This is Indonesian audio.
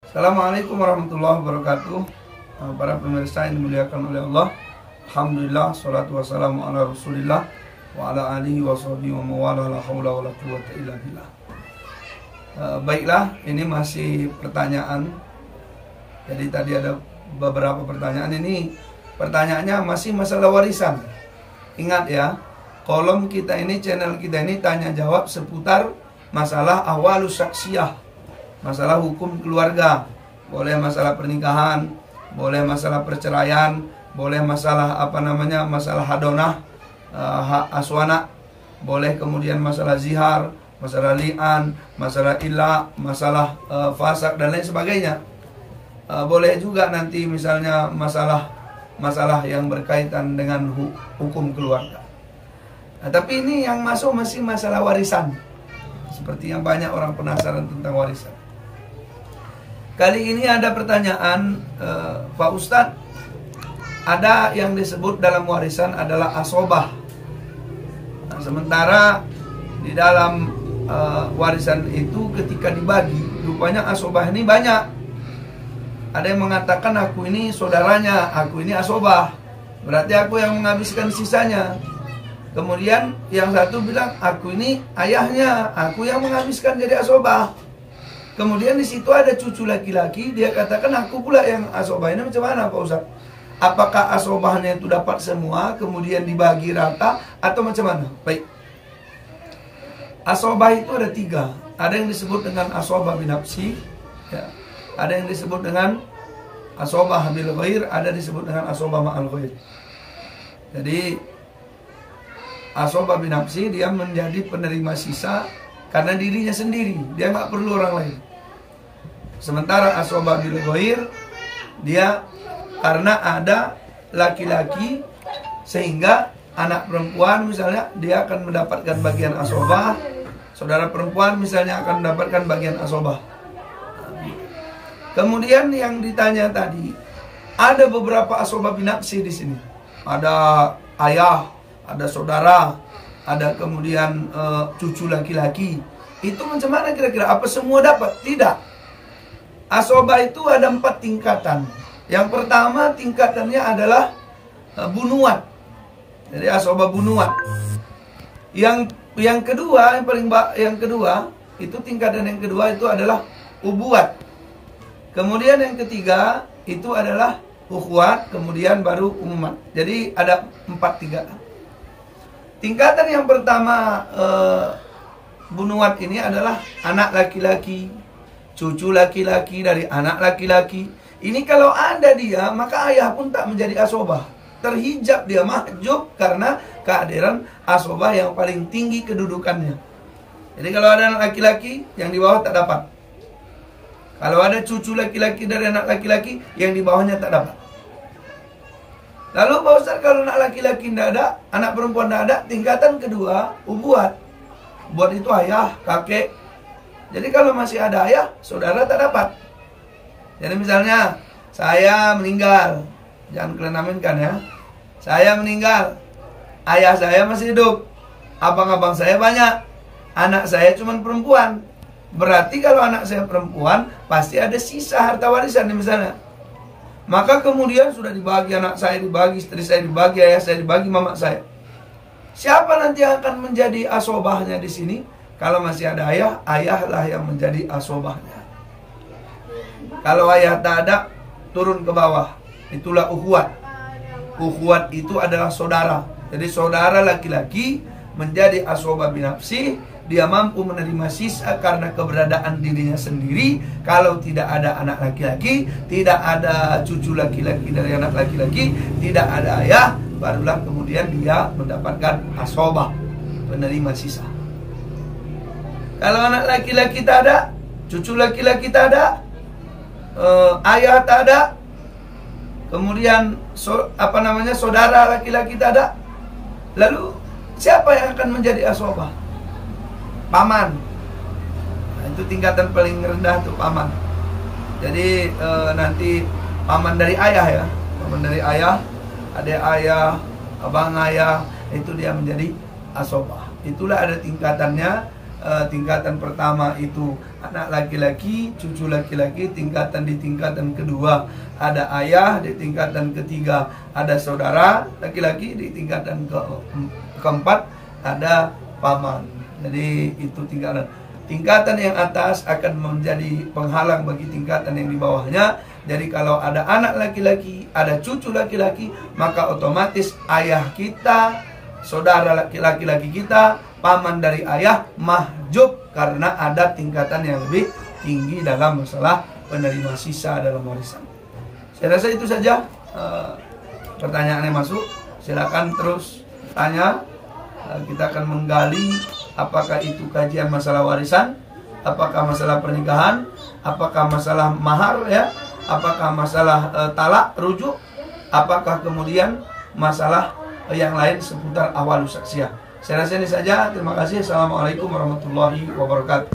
Assalamualaikum warahmatullahi wabarakatuh. Para pemirsa yang dimuliakan oleh Allah, alhamdulillah, salatu wassalamu ala rasulillah wa ala alihi wa sahbihi wa mawala, la hawla wa la quwwata illa billah. Baiklah, ini masih pertanyaan. Jadi tadi ada beberapa pertanyaan. Ini pertanyaannya masih masalah warisan. Ingat ya, kolom kita ini, channel kita ini tanya jawab seputar masalah awalus saksiyah, masalah hukum keluarga. Boleh masalah pernikahan, boleh masalah perceraian, boleh masalah masalah hadonah, aswana, boleh kemudian masalah zihar, masalah li'an, masalah illa, masalah fasak dan lain sebagainya. Boleh juga nanti misalnya masalah yang berkaitan dengan hukum keluarga. Nah, tapi ini yang masuk masih masalah warisan. Seperti yang banyak orang penasaran tentang warisan. Kali ini ada pertanyaan, Pak Ustadz, ada yang disebut dalam warisan adalah asobah. Nah, sementara di dalam warisan itu ketika dibagi, rupanya asobah ini banyak. Ada yang mengatakan aku ini saudaranya, aku ini asobah, berarti aku yang menghabiskan sisanya. Kemudian yang satu bilang aku ini ayahnya, aku yang menghabiskan jadi asobah. Kemudian di situ ada cucu laki-laki, dia katakan aku pula yang asobah. Ini macam mana Pak Ustaz? Apakah asobahnya itu dapat semua kemudian dibagi rata atau macam mana? Baik. Asobah itu ada 3. Ada yang disebut dengan asobah binafsi, ya. Ada yang disebut dengan asobah bil ghair, ada disebut dengan asobah ma'al ghair. Jadi asobah binafsi, dia menjadi penerima sisa karena dirinya sendiri, dia nggak perlu orang lain. Sementara asobah bil ghair, dia karena ada laki-laki sehingga anak perempuan misalnya dia akan mendapatkan bagian asobah, saudara perempuan misalnya akan mendapatkan bagian asobah. Kemudian yang ditanya tadi, ada beberapa asobah binafsi di sini. Ada ayah, ada saudara, ada kemudian cucu laki-laki. Itu macam mana kira-kira? Apa semua dapat? Tidak. Asobah itu ada 4 tingkatan. Yang pertama tingkatannya adalah bunuat. Jadi asobah bunuat. Yang kedua, yang kedua itu tingkatan yang kedua itu adalah ubuat. Kemudian yang ketiga itu adalah ukhuwat, kemudian baru umumat. Jadi ada 4 tingkatan. Tingkatan yang pertama bunuat ini adalah anak laki-laki, cucu laki-laki dari anak laki-laki. Ini kalau ada dia, maka ayah pun tak menjadi asobah. Terhijab dia, mahjub karena kehadiran asobah yang paling tinggi kedudukannya. Jadi kalau ada anak laki-laki, yang di bawah tak dapat. Kalau ada cucu laki-laki dari anak laki-laki, yang di bawahnya tak dapat. Lalu Pak Ustaz, kalau anak laki-laki tidak ada, anak perempuan tidak ada, tingkatan kedua, ubuat. Buat itu ayah, kakek. Jadi kalau masih ada ayah, saudara tak dapat. Jadi misalnya, saya meninggal. Jangan kalian aminkan ya. Saya meninggal. Ayah saya masih hidup. Abang-abang saya banyak. Anak saya cuma perempuan. Berarti kalau anak saya perempuan, pasti ada sisa harta warisan misalnya. Maka kemudian sudah dibagi, anak saya dibagi, istri saya dibagi, ayah saya dibagi, mama saya. Siapa nanti yang akan menjadi asobahnya di sini? Kalau masih ada ayah, ayahlah yang menjadi asobahnya. Kalau ayah tak ada, turun ke bawah. Itulah ukhuwat. Ukhuwat itu adalah saudara. Jadi saudara laki-laki menjadi asobah binafsi. Dia mampu menerima sisa karena keberadaan dirinya sendiri. Kalau tidak ada anak laki-laki, tidak ada cucu laki-laki dari anak laki-laki, tidak ada ayah, barulah kemudian dia mendapatkan asobah, penerima sisa. Kalau anak laki-laki tak ada, cucu laki-laki tak ada, ayah tak ada, kemudian saudara laki-laki tak ada, lalu siapa yang akan menjadi asobah? Paman. Nah, itu tingkatan paling rendah tuh, paman. Jadi nanti paman dari ayah ya, paman dari ayah, adik ayah, abang ayah, itu dia menjadi asobah. Itulah ada tingkatannya. tingkatan pertama itu anak laki-laki, cucu laki-laki. Di tingkatan kedua ada ayah, di tingkatan ketiga ada saudara laki-laki, di tingkatan keempat ada paman. Jadi itu tingkatan yang atas akan menjadi penghalang bagi tingkatan yang di bawahnya. Jadi kalau ada anak laki-laki, ada cucu laki-laki, maka otomatis ayah kita, saudara laki-laki kita, paman dari ayah mahjub karena ada tingkatan yang lebih tinggi dalam masalah penerima sisa dalam warisan. Saya rasa itu saja. Pertanyaan yang masuk, silakan terus tanya. Kita akan menggali apakah itu kajian masalah warisan, apakah masalah pernikahan, apakah masalah mahar, ya, apakah masalah talak rujuk, apakah kemudian masalah yang lain seputar ahwalus saksiyah. Saya rasa ini saja. Terima kasih. Assalamualaikum warahmatullahi wabarakatuh.